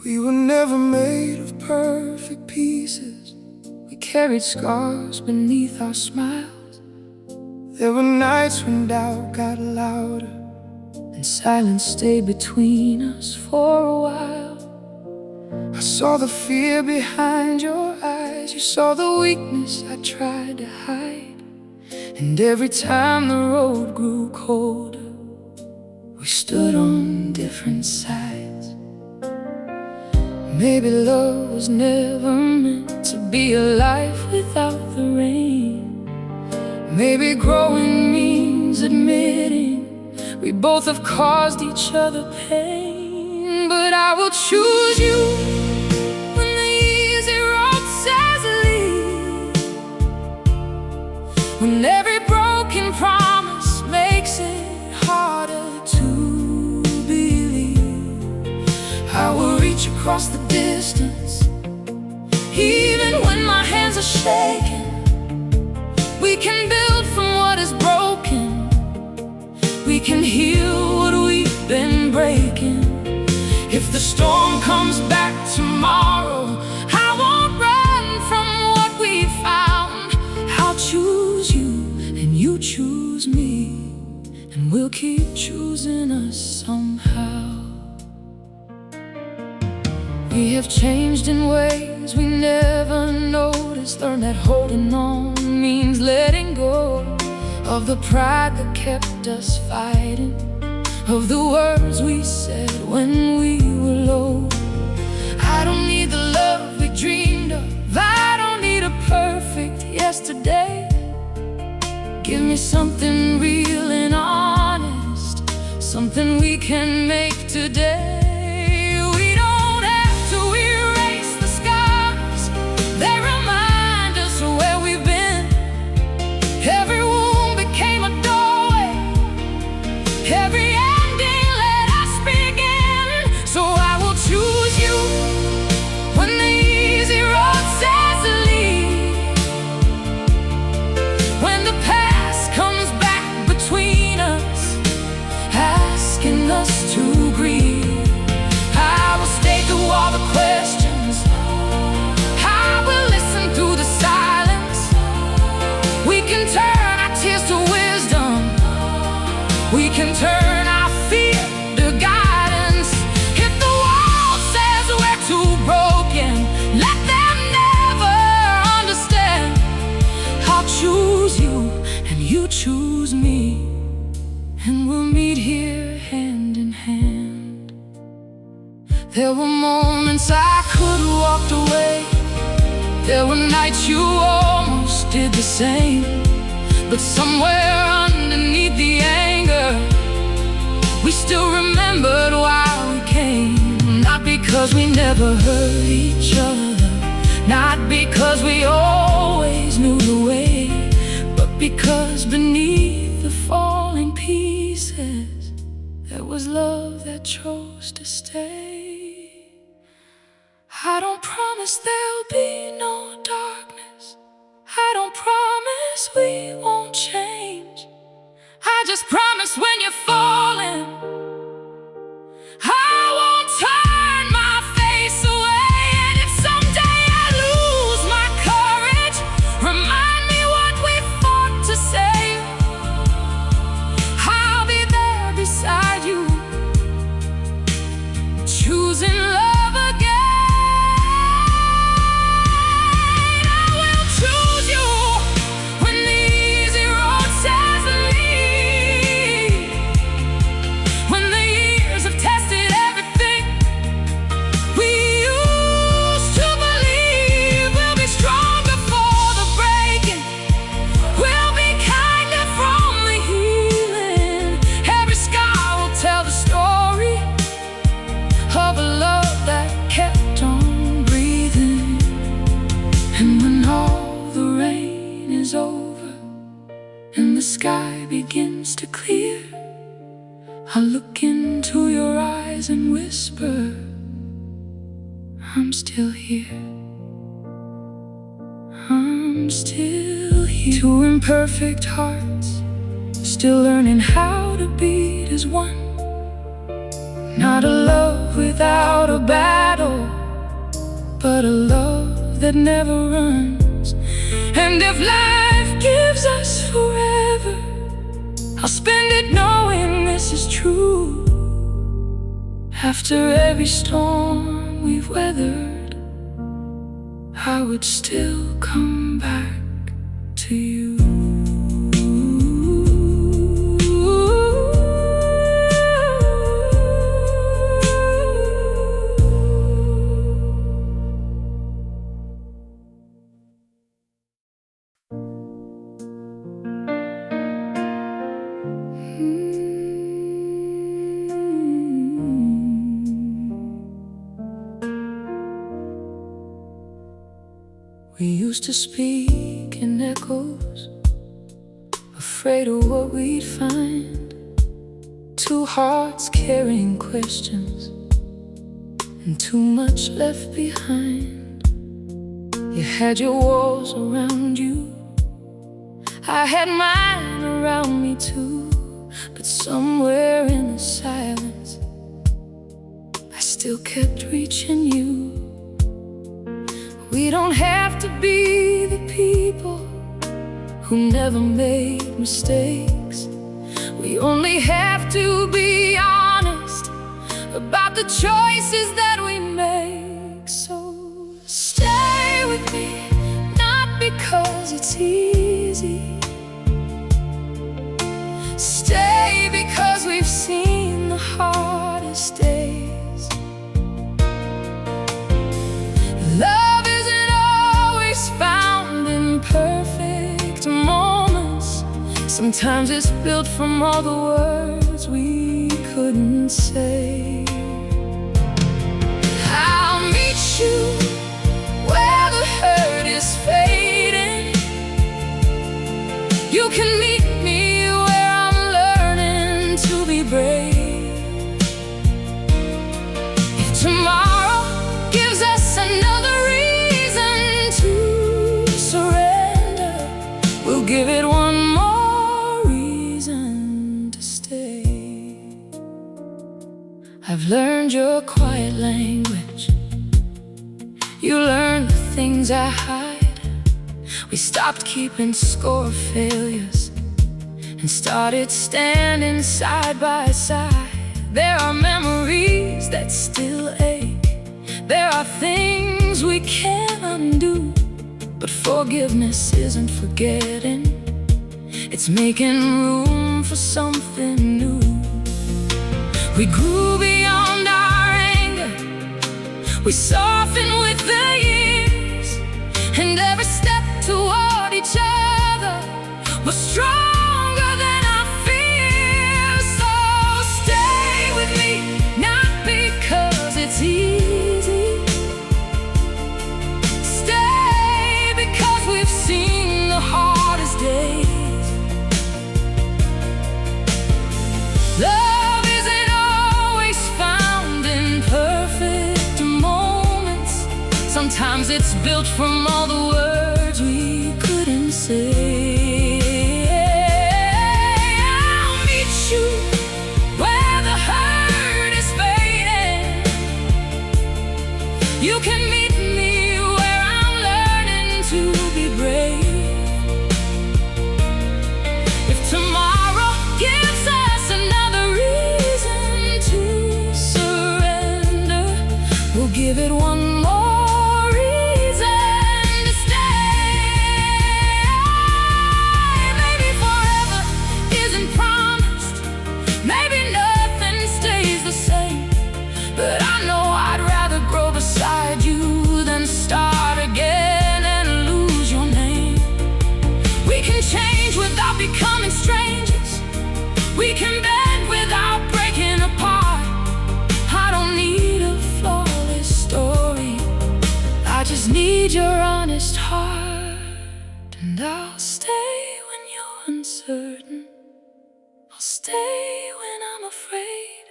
We were never made of perfect pieces. We carried scars beneath our smiles. There were nights when doubt got louder and silence stayed between us for a while. I saw the fear behind your eyes. You saw the weakness I tried to hide. And every time the road grew colder, we stood on different sides. Maybe love was never meant to be a life without the rain. Maybe growing means admitting we both have caused each other pain. But I will choose you when the easy road says leave, when every broken promise makes it harder to believe. I will reach across the distance, even when my hands are shaking. We can build from what is broken. We can heal what we've been breaking. If the storm comes back tomorrow, I won't run from what we found. I'll choose you and you choose me, and we'll keep choosing us somehow. We have changed in ways we never noticed. Learn that holding on means letting go of the pride that kept us fighting, of the words we said when we were low. I don't need the love we dreamed of. I don't need a perfect yesterday. Give me something real and honest, something we can make today. Us to grieve, I will stay through all the questions. I will listen through the silence. We can turn our tears to wisdom. We can turn our fear to guidance. If the world says we're too broken, let them never understand. I'll choose you and you choose me, and we'll meet here hand in hand. There were moments I could have walked away. There were nights you almost did the same. But somewhere underneath the anger, we still remembered why we came. Not because we never hurt each other, not because we always knew the way, but because beneath the falling pieces there was love that chose to stay. I don't promise there'll be no darkness. I don't promise we won't change. I just promise when you're falling, I won't turn my face away. And if someday I lose my courage, remind me what we fought to save. I'll be there beside you, choosing love again. I will choose you when the easy road says leave, when the years have tested everything we used to believe. We'll be stronger for the breaking, we'll be kinder from the healing. Every scar will tell the story of a love that kept on breathing. And when all the rain is over and the sky begins to clear, I'll look into your eyes and whisper, I'm still here. I'm still here. Two imperfect hearts, still learning how to beat as one. Not a love without a battle, but a love that never runs. And if life gives us forever, I'll spend it knowing this is true. After every storm we've weathered, I would still come back to you. We used to speak in echoes, afraid of what we'd find. Two hearts carrying questions, and too much left behind. You had your walls around you, I had mine around me too. But somewhere in the silence, I still kept reaching you. We don't have to be the people who never made mistakes. We only have to be honest about the choices that we make. So stay with me, not because it's easy. Stay because we've seen the hardest days. Love isn't always found in perfect moments. Sometimes it's built from all the words we couldn't say. I'll meet you where the hurt is fading. You can meet me where I'm learning to be brave. If tomorrow gives us another reason to surrender, we'll give it one more reason to stay. I've learned your quiet language, you learned the things I hide. We stopped keeping score of failures and started standing side by side. There are memories that still ache, there are things we can't undo. But forgiveness isn't forgetting, it's making room for something new. We grew beyond our anger, we softened with the years, and every step toward each other was stronger than our fears. So stay with me, not because it's easy. Stay because we've seen the hardest days. Love isn't always found in perfect moments. Sometimes it's built from all the words we couldn't say. I'll meet you where the hurt is fading. You can meet me where I'm learning to be brave. If tomorrow gives us another reason to surrender, we'll give it one more beside you, then start again and lose your name. We can change without becoming strangers. We can bend without breaking apart. I don't need a flawless story, I just need your honest heart. And I'll stay when you're uncertain, I'll stay when I'm afraid.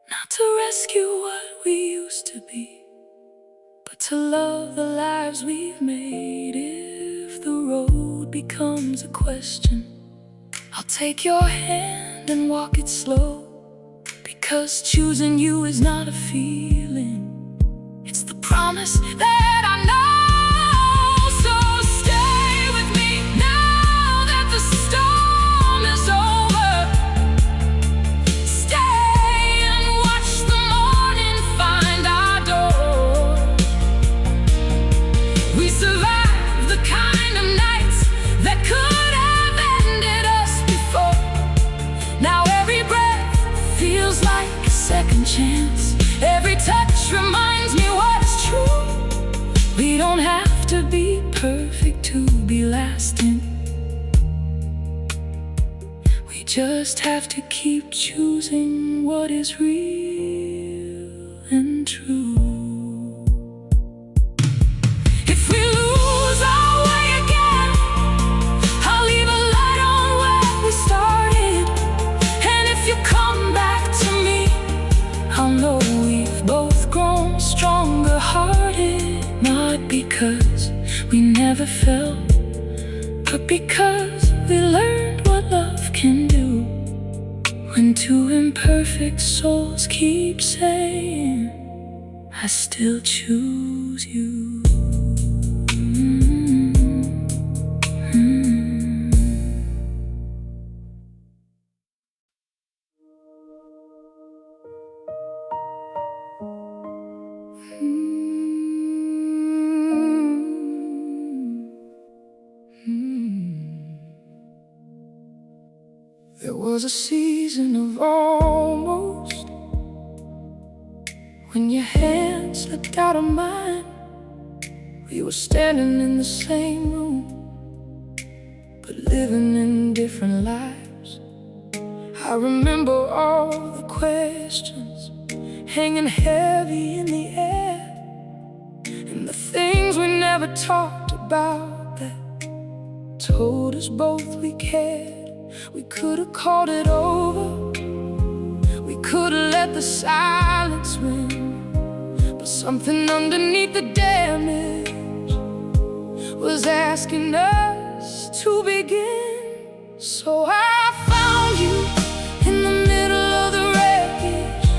Not to rescue what we used to be, but to love the lives we've made. road becomes a question, I'll take your hand and walk it slow. Because choosing you is not a feeling, it's the promise that I know. So stay with me now that the storm is over. Stay and watch the morning find our door. We survived the kind of nights that could have ended us before. Now every breath feels like a second chance. Every touch reminds me what's true. We don't have to be perfect to be lasting. We just have to keep choosing what is real and true. If we lose our way again, I'll leave a light on where we started. And if you come back to me, I'll know we've both grown stronger hearted. Not because we never felt, but because we learned what love can do. When two imperfect souls keep saying, I still choose you. There was a season of almost, when your hand slipped out of mine. We were standing in the same room, but living in different lives. I remember all the questions hanging heavy in the air, and the things we never talked about that told us both we cared. We could have called it over, we could have let the silence win, but something underneath the damage was asking us to begin. So I found you in the middle of the wreckage,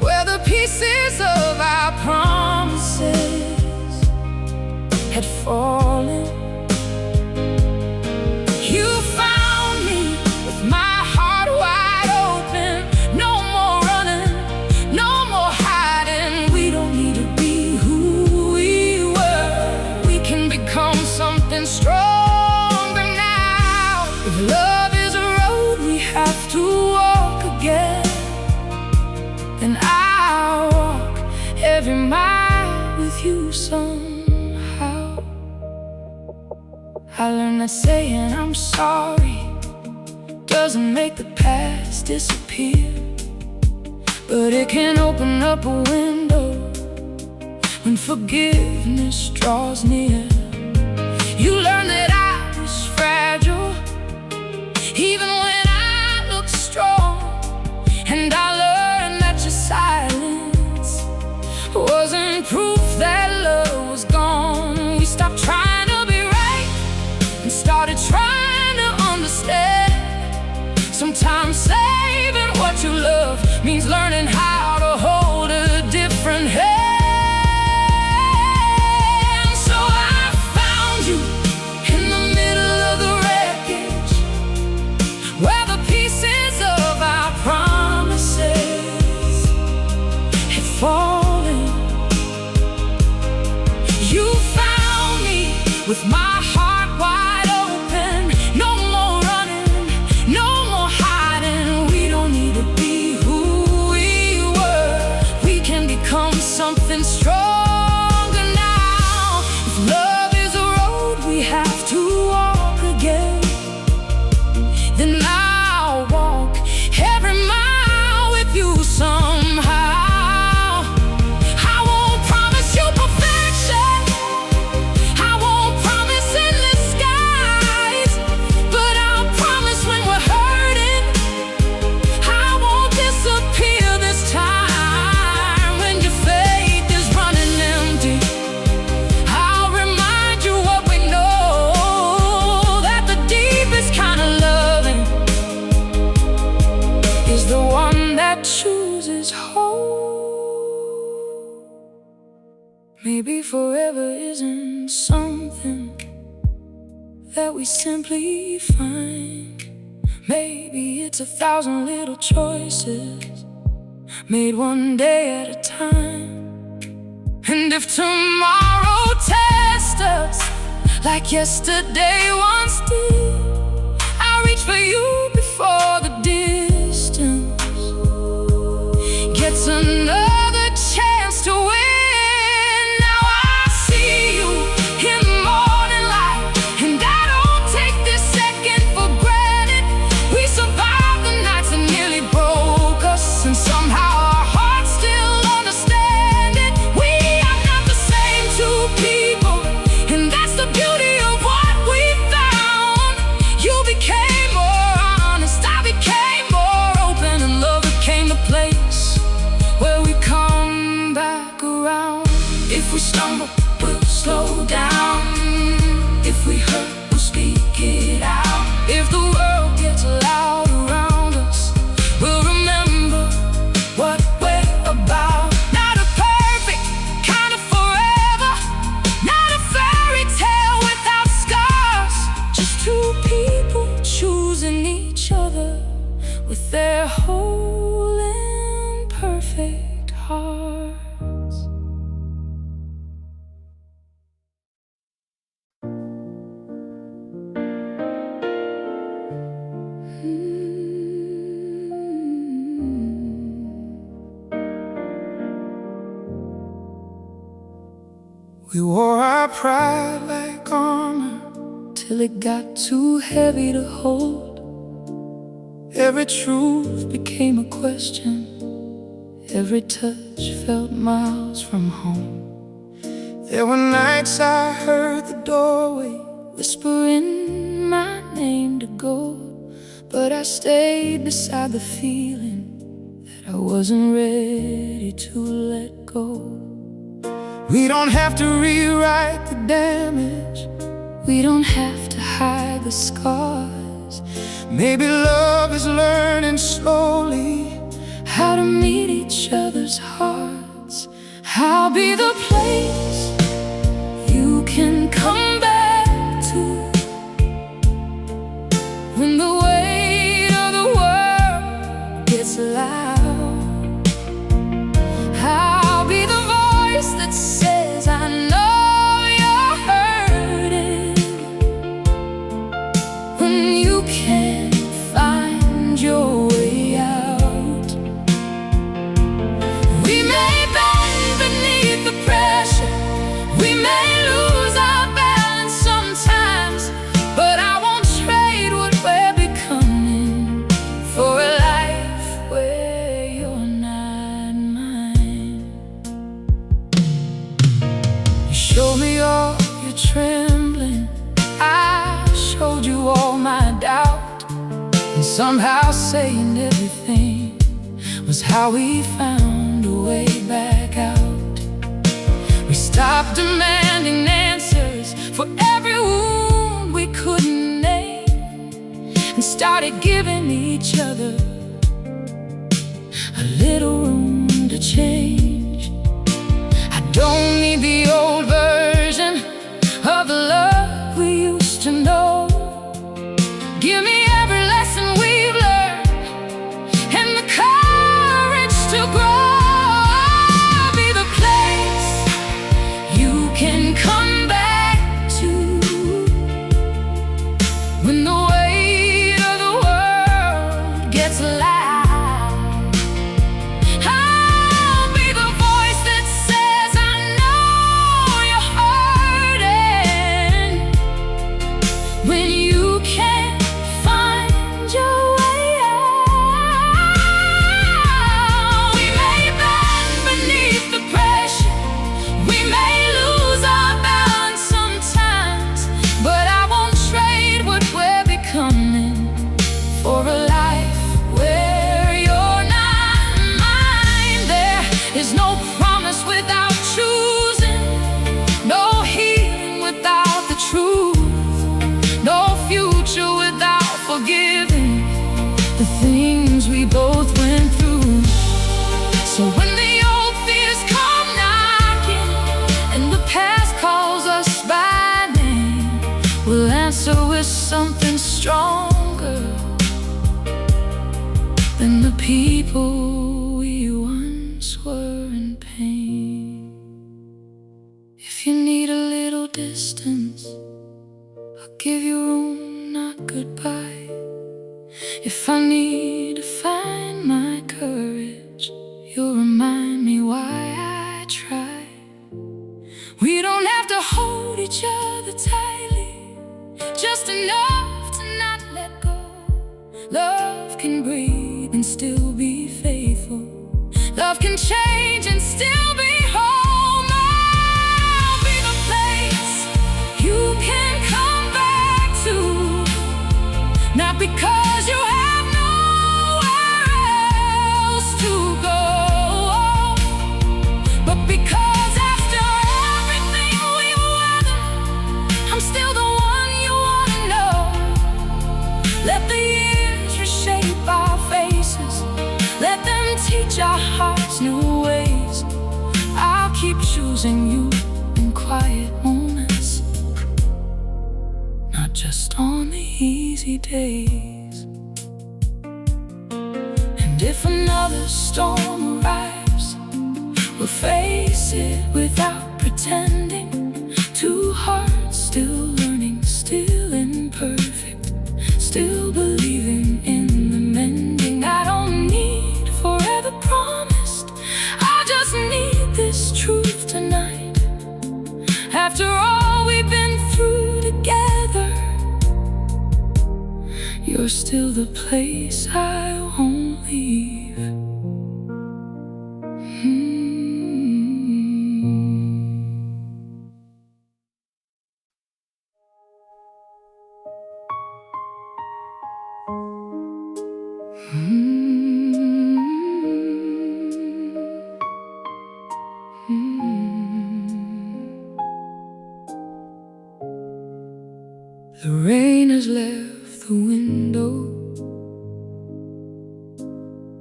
where the pieces of our promises had fallen. You found me with my heart wide open. No more running, no more hiding. We don't need to be who we were. We can become something stronger now. If love is a road we have to walk again, then I'll walk every mile with you somehow. I learned that saying I'm sorry doesn't make the past disappear, but it can open up a window when forgiveness draws near. You learn that I was fragile, even when I looked strong. And I learned that your silence wasn't proof that love was gone. We stopped trying to be right and started trying to understand. Sometimes saving what you love means learning how to hold a different hand. So I found you in the middle of the wreckage, where the pieces of our promises had fallen. You found me with my heart wide open. No more running, no more hiding. We don't need to be who we were. We can become something stronger now. If love is a road we have to walk again, then I'll walk every mile with you somehow. I won't promise you perfection, I won't promise Maybe forever isn't something that we simply find. Maybe it's 1,000 little choices made one day at a time. And if tomorrow tests us like yesterday once did, I'll reach for you before the distance gets another chance to win. If we stumble, we'll slow down. If we hurt, we'll speak it out. If the world gets loud around us, we'll remember what we're about. Not a perfect kind of forever, not a fairy tale without scars. Just two people choosing each other with their whole and perfect hearts. We wore our pride like armor till it got too heavy to hold. Every truth became a question, every touch felt miles from home. There were nights I heard the doorway whispering my name to go, but I stayed beside the feeling that I wasn't ready to let go. We don't have to rewrite the damage, we don't have to hide the scars. Maybe love is learning slowly how to meet each other's hearts. I'll be the place you can come back to when the weight of the world gets loud. I'll be the voice that says I know you're hurting when you can't find your way out. We may bend beneath the pressure, we may lose our balance sometimes, but I won't trade what we're becoming for a life where you're not mine. You showed me all your trembling, I showed you all my doubt, and somehow saying everything was how we found a way back out. We stopped demanding answers for every wound we couldn't name, and started giving each other a little room to change. I don't need the old version of the love we used to know. Give me every lesson we've learned and the courage to grow. I'll be the place you can come back to when the weight of the world gets loud. I'll be the voice that says I know there's something stronger than the people we once were in pain. If you need a little distance, I'll give you room, not goodbye. If I need to find my courage, you'll remind me why I try. We don't have to hold each other tightly, just enough to not let go. Love can breathe and still be faithful. Love can change and still be whole. I'll be the place you can come back to, not because you have nowhere else to go, but because after everything we've weathered, I'm still the one you wanna know. Let the years reshape our faces, let them teach our hearts new ways. I'll keep choosing you in quiet moments, not just on the easy days. And if another storm arrives, we'll face it without pretending. Two hearts still learning, still imperfect, still believing in the mending. I don't need forever promised, I just need this truth tonight. After all we've been through together, you're still the place I won't leave. The rain has left the window,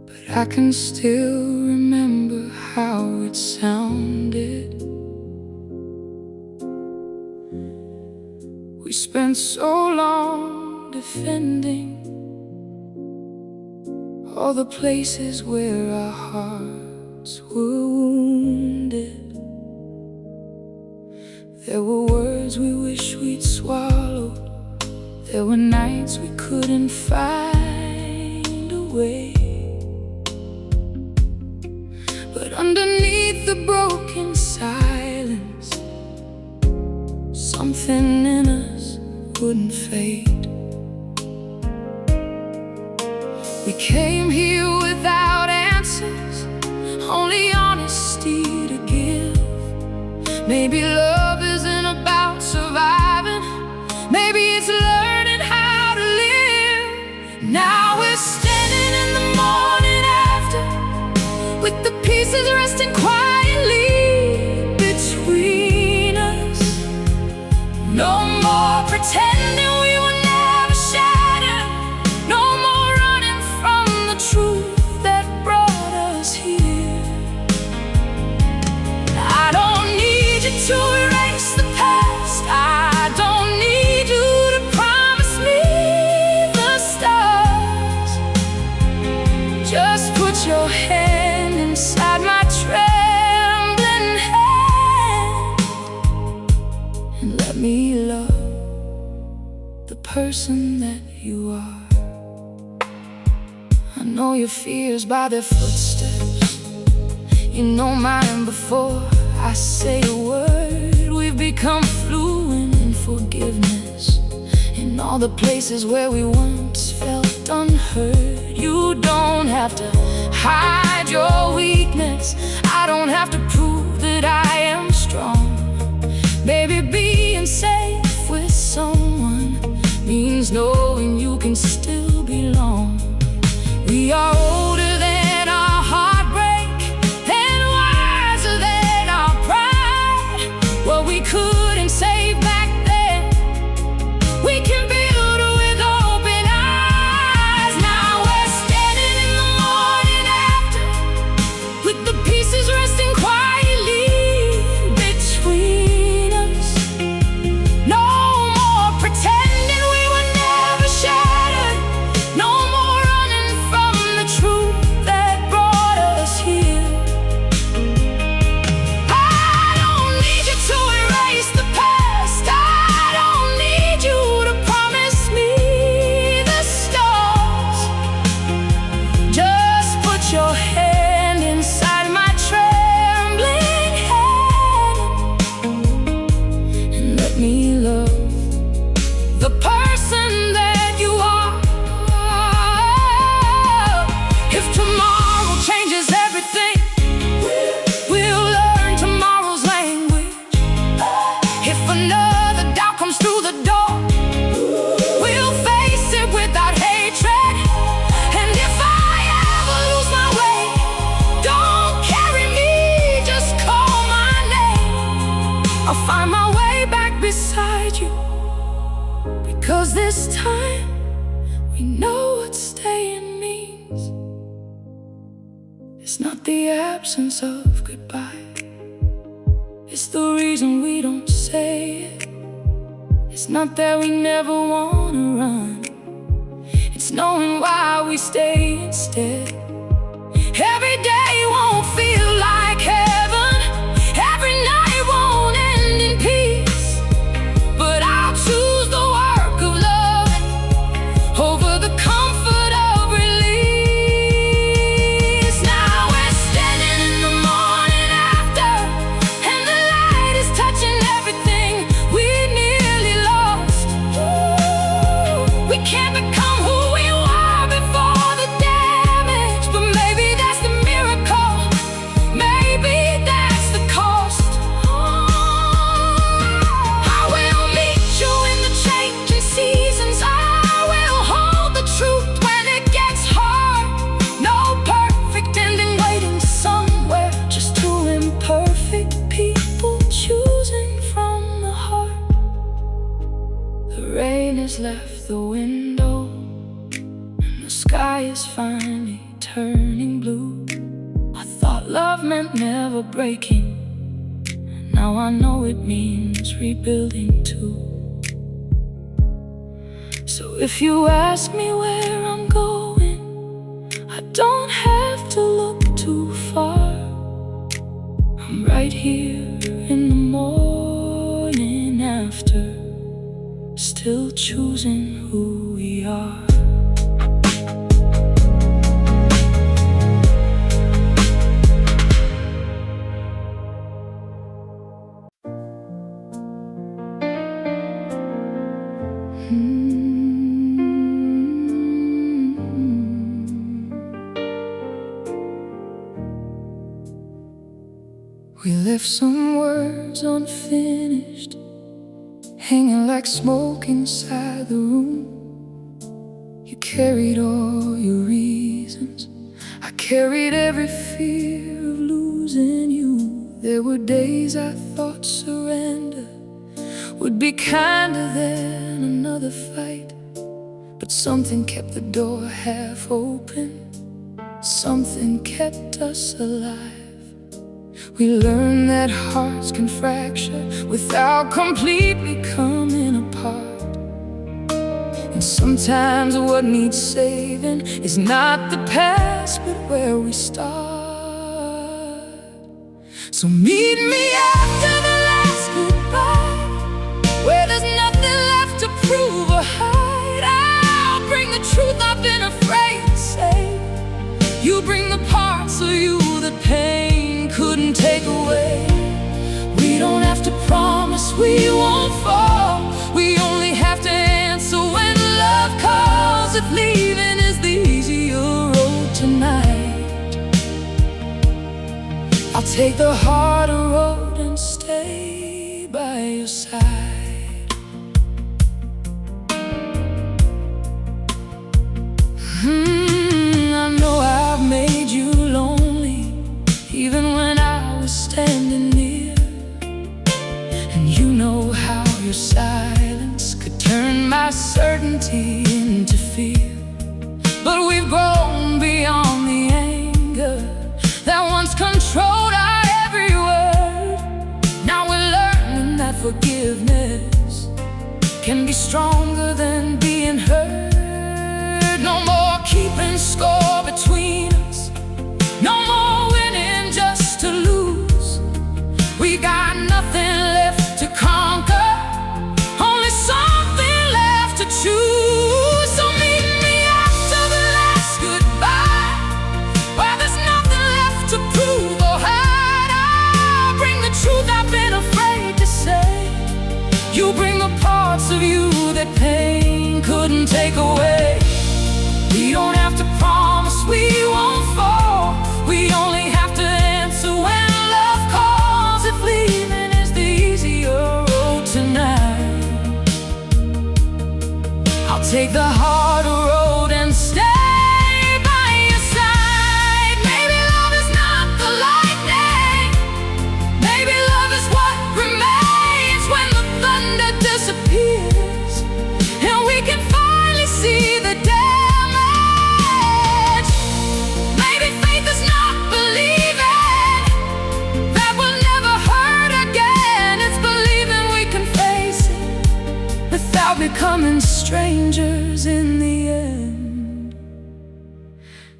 but I can still remember how it sounded. We spent so long defending all the places where our hearts were wounded. There were words we wish we'd swallowed, there were nights we couldn't find a way. But underneath the broken silence, something in us wouldn't fade. We came here without answers, only honesty to give. Maybe love isn't about surviving, maybe it's learning how to live. Now we're standing in the morning after, with the pieces resting quietly between us. No more pretending we were never shattered, no more running from the truth that brought us here. I don't need you to erase the past, I don't need you to promise me the stars. Just put your hand inside my trembling hand and let me love the person that you are. I know your fears by their footsteps, you know mine before I say a word. We've become fluent in forgiveness, in all the places where we once felt unheard. You don't have to hide your weakness, I don't have to prove that I am strong. Baby, being safe with someone means knowing you can still belong. We are older than our heartbreak, and wiser than our pride. What we couldn't say back then, we can build with open eyes. Now we're standing in the morning after, with the pieces resting quietly between us. No more pretending we were if another doubt comes through the door, we'll face it without hatred. And if I ever lose my way, don't carry me, just call my name. I'll find my way back beside you, because this time we know what staying means. It's not the absence of goodbye, it's the reason we don't say it. It's not that we never wanna run, it's knowing why we stay instead. Every day won't feel like heaven, every night won't end in peace, but I'll choose the work of love over the comfort of release. Now we're standing in the morning after, and the light is touching everything we nearly lost. We can't become who we were before the damage, but maybe that's the miracle, maybe that's the cost. I will meet you in the changing seasons, I will hold the truth when it gets hard. No perfect ending waiting somewhere, just two imperfect people choosing from the heart. The rain has left the window, and the sky is finally turning blue. I thought love meant never breaking, now I know it means rebuilding too. So if you ask me where I'm going, I don't have to look too far. I'm right here in the morning after, still choosing who we are. We left some words unfinished, hanging like smoke inside the room. You carried all your reasons, I carried every fear of losing you. There were days I thought surrender would be kinder than another fight, but something kept the door half open, something kept us alive. We learned that hearts can fracture without completely coming apart. And sometimes what needs saving is not the past, but where we start. So meet me after the last goodbye, where there's nothing left to prove or hide. I'll bring the truth I've been afraid to say, you bring the parts of you that pain couldn't take away. We don't have to promise we won't fall, we only have to answer when love calls. If leaving is the easier road tonight, I'll take the harder road and stay by your side. I know I've made you lonely, even when I was standing near. And you know how your silence could turn my certainty into fear. But we've grown beyond the anger that once controlled our every word. Now we're learning that forgiveness can be stronger than being hurt. No more keeping score between us, no more winning just to lose. We got nothing left to conquer, only something left to choose. So meet me after the last goodbye, where there's nothing left to prove or hide. I'll bring the truth I've been afraid to say, you bring the parts of you that pain couldn't take away. We don't have to promise we won't fall, we only have to answer when love calls. If leaving is the easier road to take the harder road and stay by your side. Maybe love is not the lightning. Maybe love is what remains when the thunder disappears and we can finally see the damage. Maybe faith is not believing that we'll never hurt again. It's believing we can face it without becoming strangers in the end.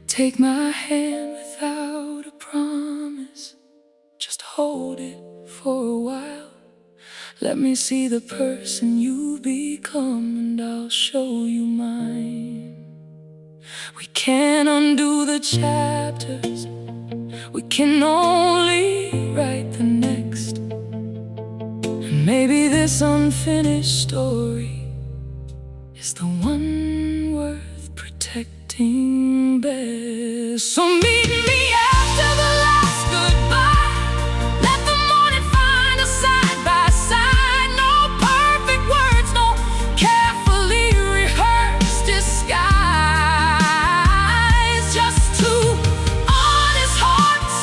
Take my hand without a promise, just hold it for a while. Let me see the person you've become, and I'll show you mine. We can't undo the chapters, we can only write the next. And maybe this unfinished story is the one worth protecting best. So meet me after the last goodbye. Let the morning find us side by side. No perfect words, no carefully rehearsed disguise. Just two honest hearts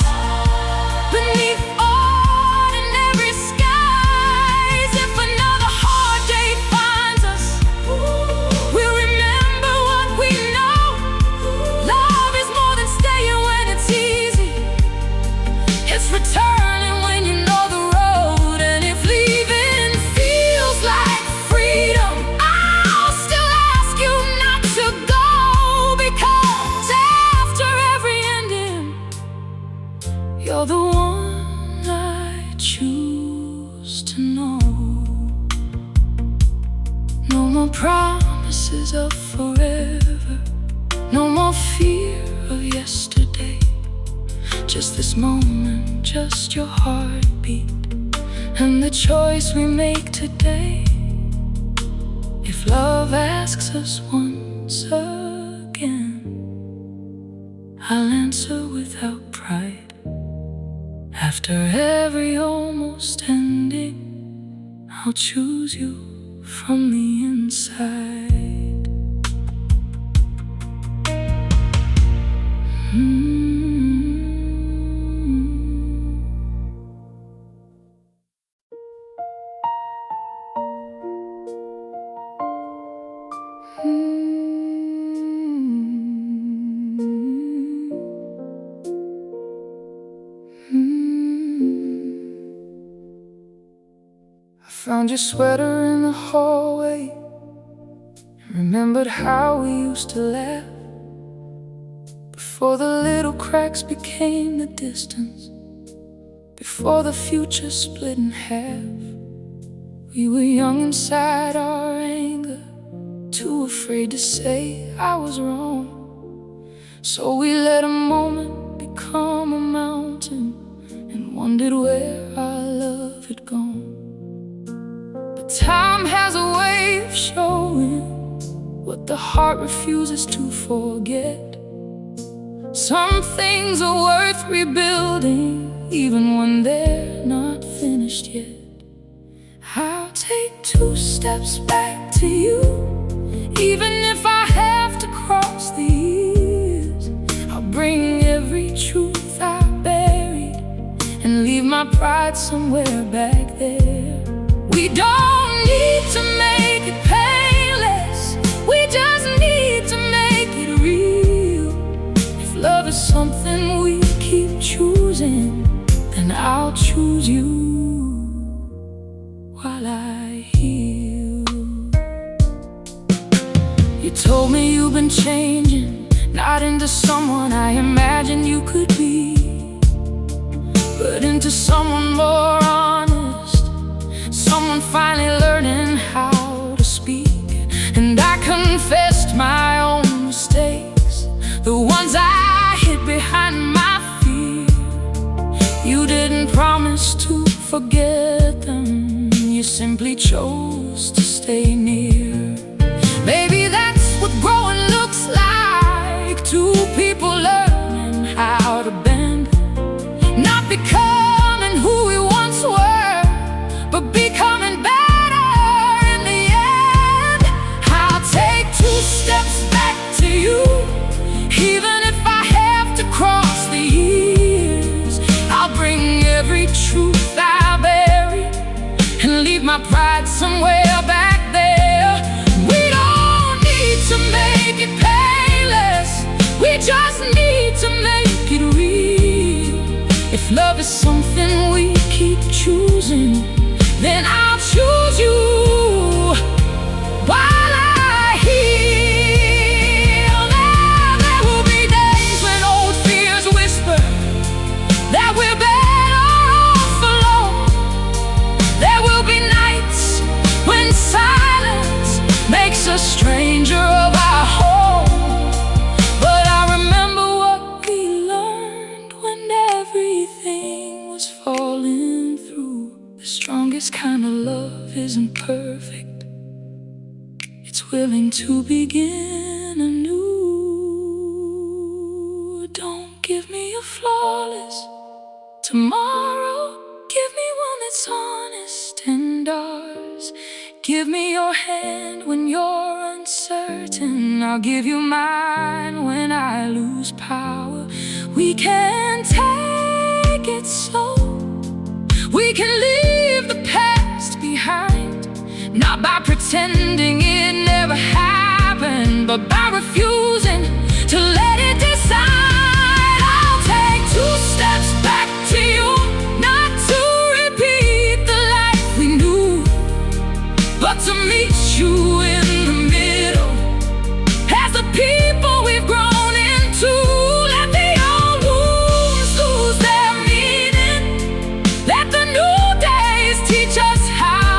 beneath ordinary skies. If another hard day finds us, we'll remember what we know. Love is more than staying when it's easy. It's returning when you know the road. And if leaving feels like freedom, I'll still ask you not to go. Because after every ending, you're the one I choose to know. No more promises of forever, no more fear of yesterday. Just this moment, just your heartbeat, and the choice we make today. If love asks us once again, I'll answer without pride. After every almost ending, I'll choose you from the inside. I found your sweater in the hallway and remembered how we used to laugh before the little cracks became the distance, before the future split in half. We were young inside our anger, too afraid to say I was wrong. So we let a moment become a mountain and wondered where our love had gone. But time has a way of showing what the heart refuses to forget. Some things are worth rebuilding, even when they're not finished yet. I'll take 2 steps back to you, even if I have to cross the years. I'll bring every truth I buried and leave my pride somewhere back there. We don't need to make it painless, we just need to make it real. If love is something we keep choosing, then I'll choose you while I heal. You told me you've been changing, not into someone I imagined you could be, but into someone more honest, someone finally learning how to speak. And I confessed my own mistakes, the ones I hid behind my fear. You didn't promise to forget them, you simply chose to stay near. Maybe that's what growing looks like, 2 people learning how to bend, not becoming who we once were, but becoming better in the end. I'll take 2 and leave my pride somewhere back there. We don't need to make it painless, we just need to make it real. If love is something we keep choosing, then I'll choose you while I heal. There will be days when old fears whisper that we're better off alone. There will be nights when silence makes a stranger of our home. But I remember what we learned when everything was falling through. The strongest kind of love isn't perfect, it's willing to begin anew. Don't give me a flawless tomorrow, give me one that's honest and ours. Give me your hand when you're uncertain, I'll give you mine when I lose power. We can take it slow, we can leave the past behind, not by pretending it never happened, but by refusing to let it decide. I'll take 2 steps back to you, not to repeat the life we knew, but to meet you in the middle as the people we've grown into. Let the old wounds lose their meaning, let the new days teach us how.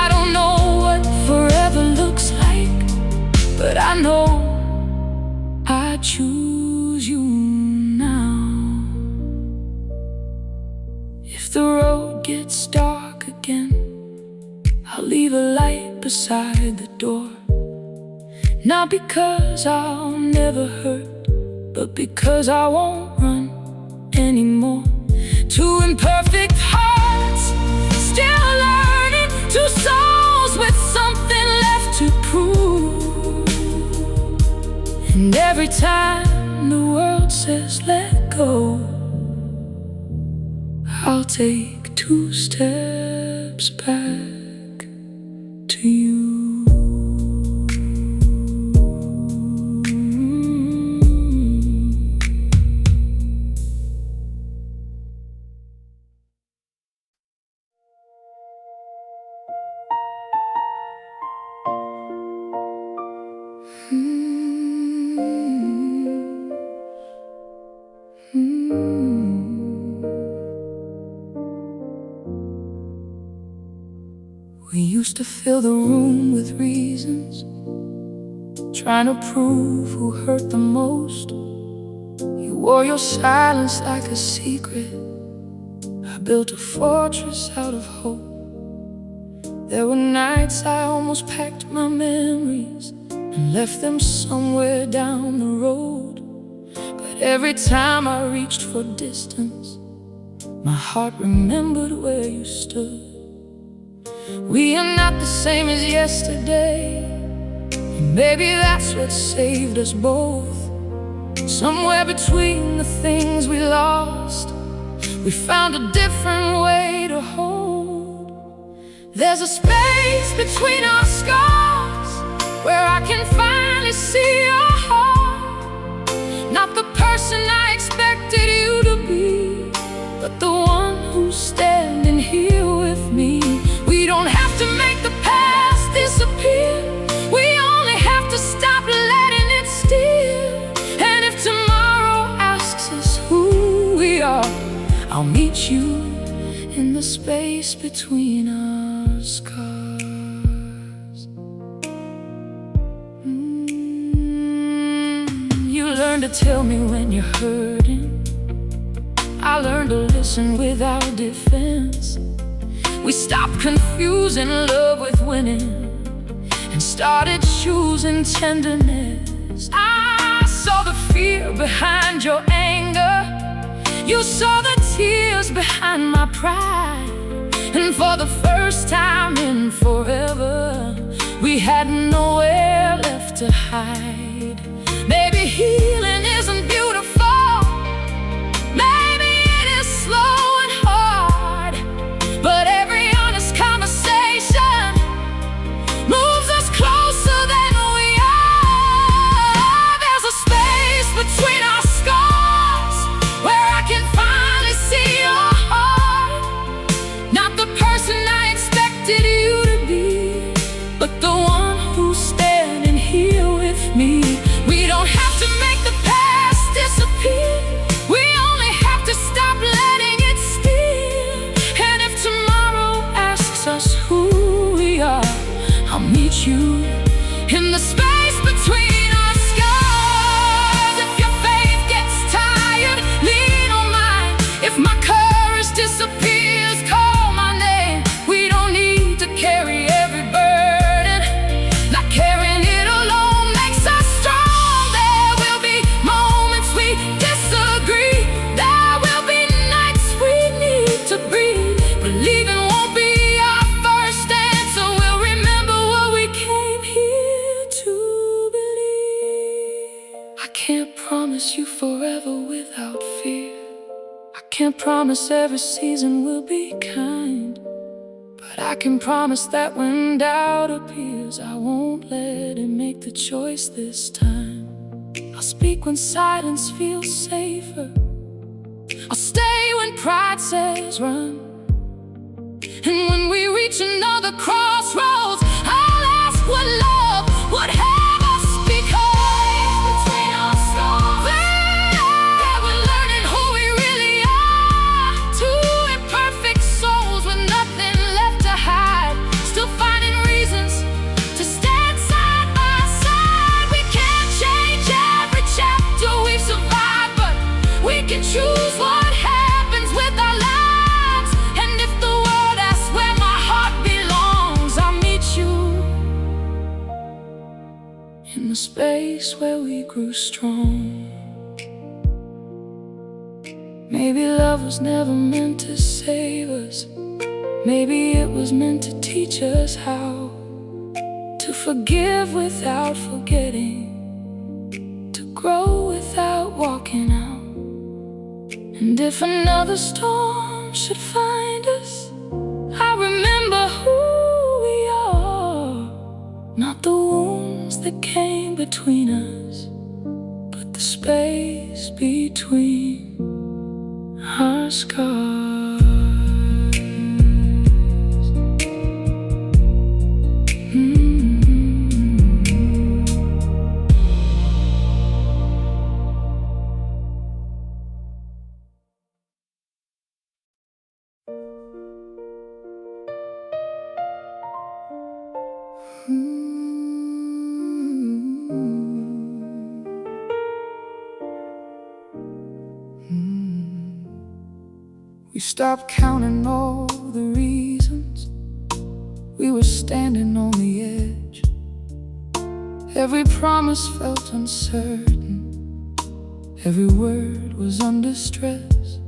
I don't know what forever looks like, but I know I choose you now. If the road gets dark again, I'll leave a light beside the door. Not because I'll never hurt, but because I won't run anymore. 2 imperfect hearts, still learning, 2 souls with something left to prove. And every time the world says let go, I'll take 2 steps back to you. We used to fill the room with reasons, trying to prove who hurt the most. You wore your silence like a secret, I built a fortress out of hope. There were nights I almost packed my memories and left them somewhere down the road. But every time I reached for distance, my heart remembered where you stood. We are not the same as yesterday, and maybe that's what saved us both. Somewhere between the things we lost, we found a different way to hold. There's a space between our scars where I can finally see your heart. Not the person I expected you to be, but the one who's standing here with me. We don't have to make the past disappear, we only have to stop letting it steal. And if tomorrow asks us who we are, I'll meet you in the space between our scars. You learn to tell me when you're hurting, I learned to listen without defense. We stopped confusing love with winning and started choosing tenderness. I saw the fear behind your anger, you saw the tears behind my pride. And for the first time in forever, we had nowhere left to hide. Maybe healing isn't beautiful, maybe it is slow and hard, but every honest just who we are. I'll meet you in the space between our scars. If your faith gets tired, lean on mine. If my courage disappears, call my name. We don't need to carry every burden. Not carrying it alone makes us strong. There will be moments we disagree. There will be nights we need to breathe. Believing won't be our first answer. We'll remember what we came here to believe. I can't promise you forever without fear. I can't promise every season will be kind, but I can promise that when doubt appears, I won't let it make the choice this time. I'll speak when silence feels safer. I'll stay when pride says run. And when we reach another crossroads, I'll ask what love would have us become. Between our scars, yeah, we're learning who we really are. Two imperfect souls with nothing left to hide, still finding reasons to stand side by side. We can't change every chapter we've survived, but we can choose what happens with our lives. And if the world asks where my heart belongs, I'll meet you in the space where we grew strong. Maybe love was never meant to save us. Maybe it was meant to teach us how to forgive without forgetting, to grow without walking out. And if another storm should find us, I remember who we are. Not the wounds that came between us, but the space between our scars. We stopped counting all the reasons we were standing on the edge. Every promise felt uncertain, every word was under stress.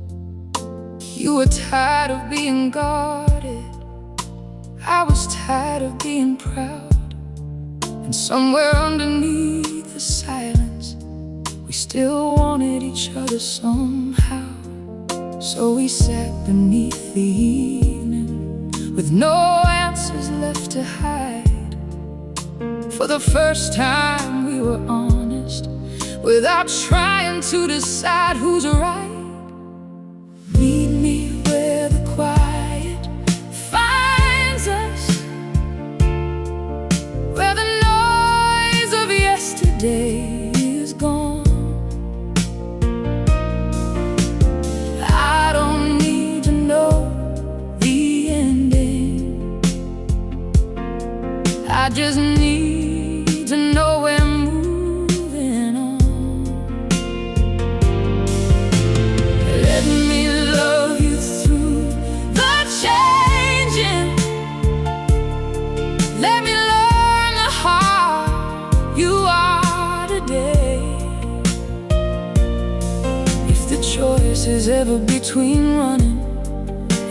You were tired of being guarded, I was tired of being proud. And somewhere underneath the silence, we still wanted each other somehow. So we sat beneath the evening with no answers left to hide. For the first time we were honest, without trying to decide who's right. Meet me where the quiet finds us, where the noise of yesterday is gone. I don't need to know the ending, I just need to know we're moving on. Let me love you through the changing. Let me learn the heart you are today. If the choice is ever between running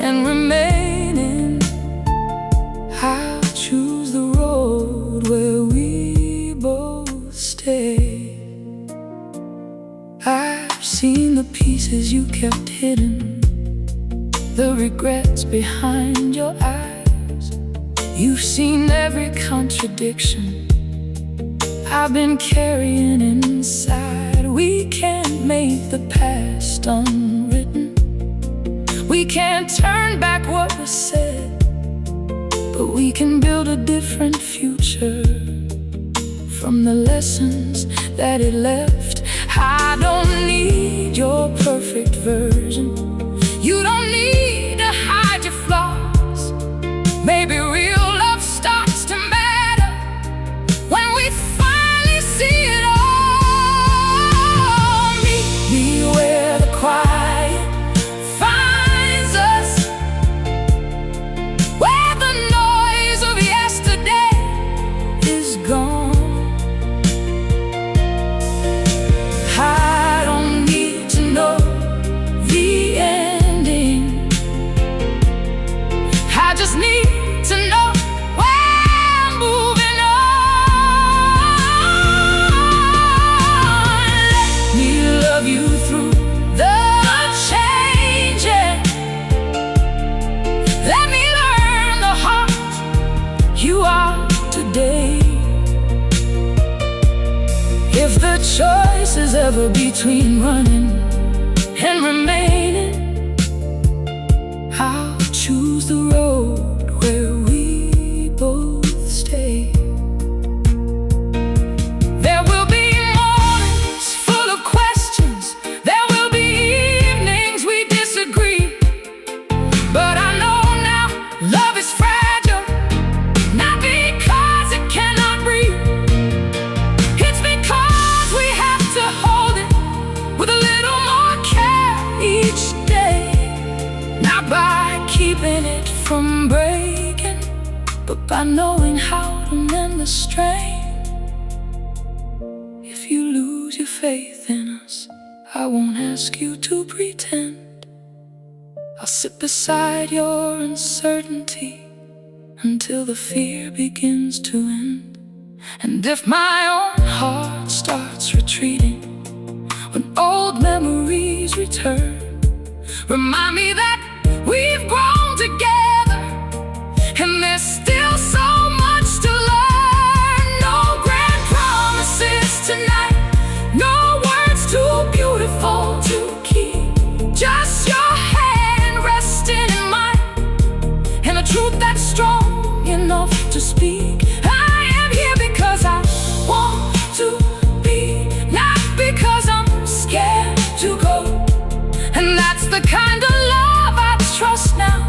and remaining, I'll choose the road where we both stay. I've seen the pieces you kept hidden, the regrets behind your eyes. You've seen every contradiction I've been carrying inside. We can't make the past unwritten, we can't turn back what was said, but we can build a different future from the lessons that it left. I don't need your perfect version, you don't need to hide your flaws. Maybe real love starts to matter when we finally see it all. Meet me where the quiet finds us, where the noise of yesterday is gone. I don't need to know the ending, I just need to know we're moving on. Let me love you through the changing. Let me learn the heart you are today. If the choice is ever between running and remaining, I'll choose the road where we both stay. There will be mornings full of questions, there will be evenings we disagree, but I know now love is fragile, not because it cannot breathe. It's because we have to hold it with a little more care each day. Not by keeping it from breaking, but by knowing how to mend the strain. If you lose your faith in us, I won't ask you to pretend. I'll sit beside your uncertainty until the fear begins to end. And if my own heart starts retreating, when old memories return, remind me that we've grown together, and there's still so much to learn. No grand promises tonight, no words too beautiful to keep, just your hand resting in mine, and a truth that's strong enough to speak. I am here because I want to be, not because I'm scared to go. And that's the kind of love I trust now,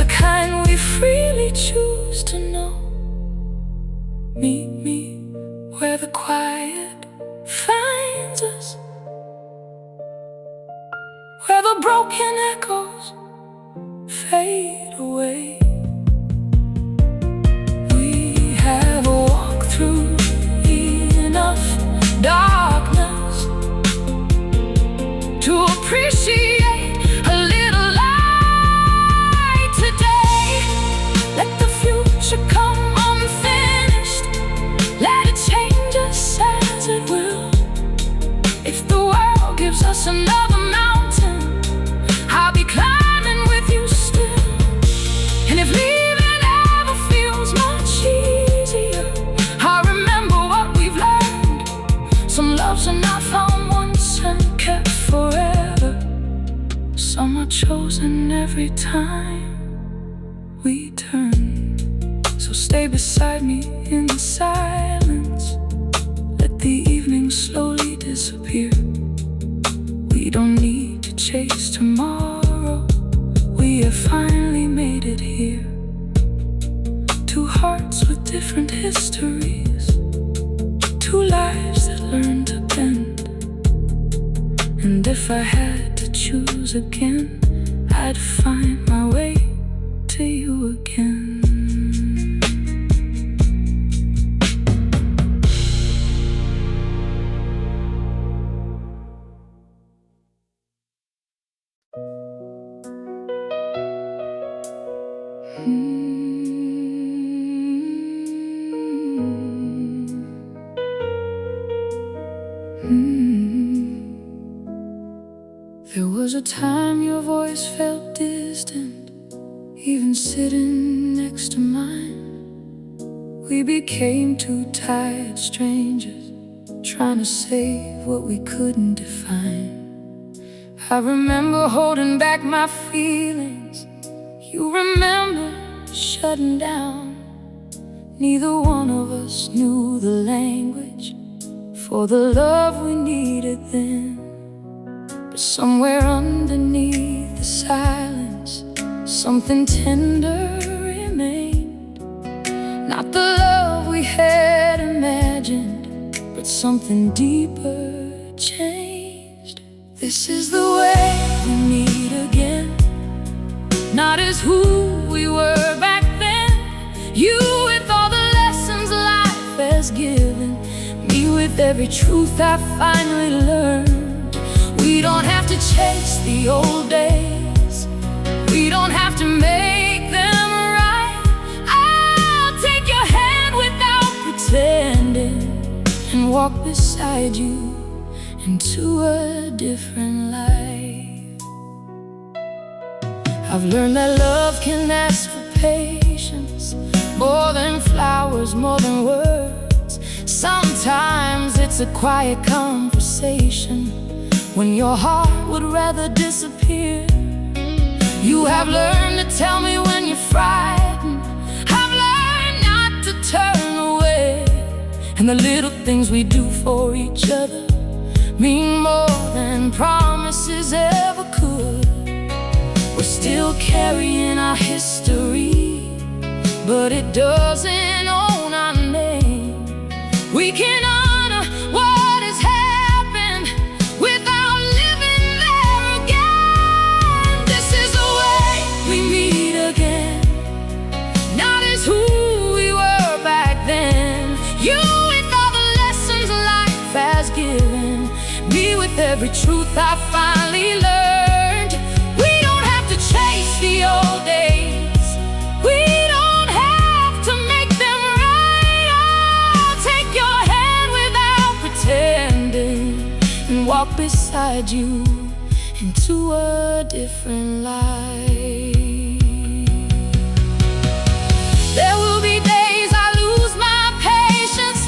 the kind we freely choose to know. Meet me where the quiet finds us, where the broken echoes fade away. We have walked through enough darkness to appreciate a little light today. Let the future come unfinished, let it change us as it will. If the world gives us another mountain, I'll be climbing with you still. And if leaving ever feels much easier, I'll remember what we've learned. Some loves are not found once and kept forever, some are chosen every time we turn. So stay beside me in the silence, let the evening slowly disappear. We don't need to chase tomorrow, we have finally made it here. Two hearts with different histories, two lives that learn to bend. And if I had to choose again, I'd find my way to you again. There was a time your voice felt distant, even sitting next to mine. We became two tired strangers, trying to save what we couldn't define. I remember holding back my feelings, you remember shutting down. Neither one of us knew the language for the love we needed then. But somewhere underneath the silence, something tender something deeper changed. This is the way we meet again, not as who we were back then. You with all the lessons life has given, me with every truth I finally learned. We don't have to chase the old days, we don't have to make them right. I'll take your hand without pretending and walk beside you into a different life. I've learned that love can ask for patience, more than flowers, more than words. Sometimes it's a quiet conversation when your heart would rather disappear. You have learned to tell me when you're frightened, I've learned not to turn away. And the little things we do for each other mean more than promises ever could. We're still carrying our history, but it doesn't own our name. We can honor what has happened without living there again. This is the way we meet again, not as who we were back then. You with all the lessons life has given, me with every truth I finally learned. We don't have to chase the old days, we don't have to make them right. I'll take your hand without pretending and walk beside you into a different life. There will be days I lose my patience,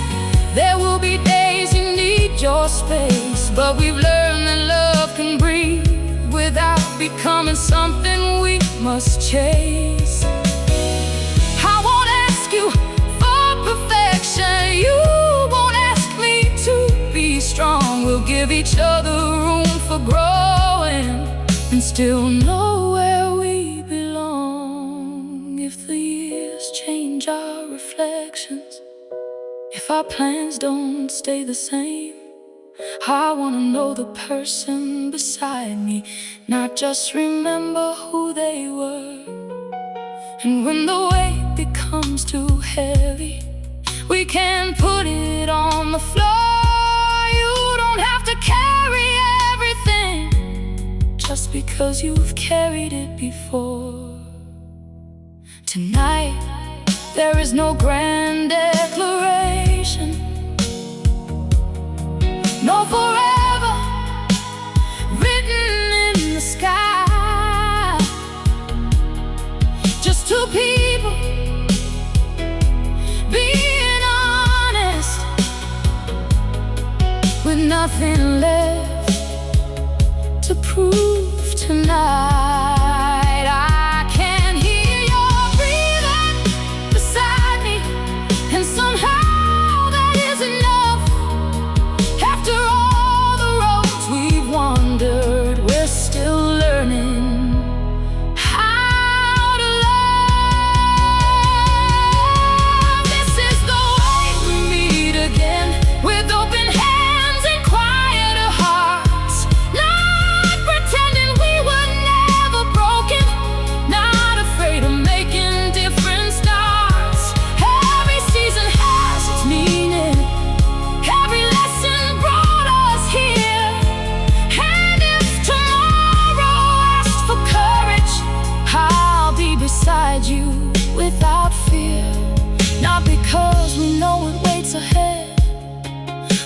there will be days you need your space, but we've learned that love can breathe without becoming something we must chase. I won't ask you for perfection, you won't ask me to be strong. We'll give each other room for growing and still know where we belong. If the years change our reflections, if our plans don't stay the same, I wanna know the person beside me, not just remember who they were. And when the weight becomes too heavy, we can put it on the floor. You don't have to carry everything just because you've carried it before. Tonight, there is no grand declaration, no forever written in the sky. Just two people being honest, with nothing left to prove tonight. I can hear your breathing beside me, and somehow that is enough. After all the roads we've wandered, we're still learning how to love. This is the way we meet again, with open hands and quieter hearts, not pretending we were never broken, not afraid of making different starts. Every season has its meaning, every lesson brought us here. And if tomorrow asks for courage, I'll be beside you without fear. Not because we know what waits ahead,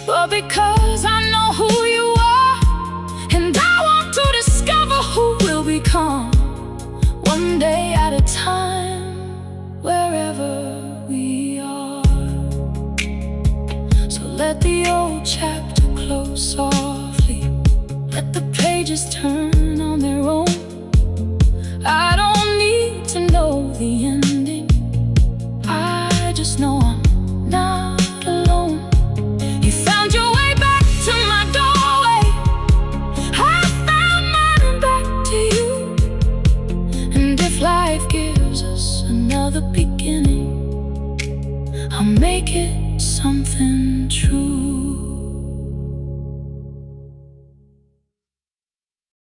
but because I know who you are, and I want to discover who we'll become, one day at a time, wherever we are. So let the old chapter close softly, let the pages turn on their own. I don't need to know the ending, I just know I'm not alone. You found your way back to my doorway, I found mine back to you. And if life gives us another beginning, I'll make it something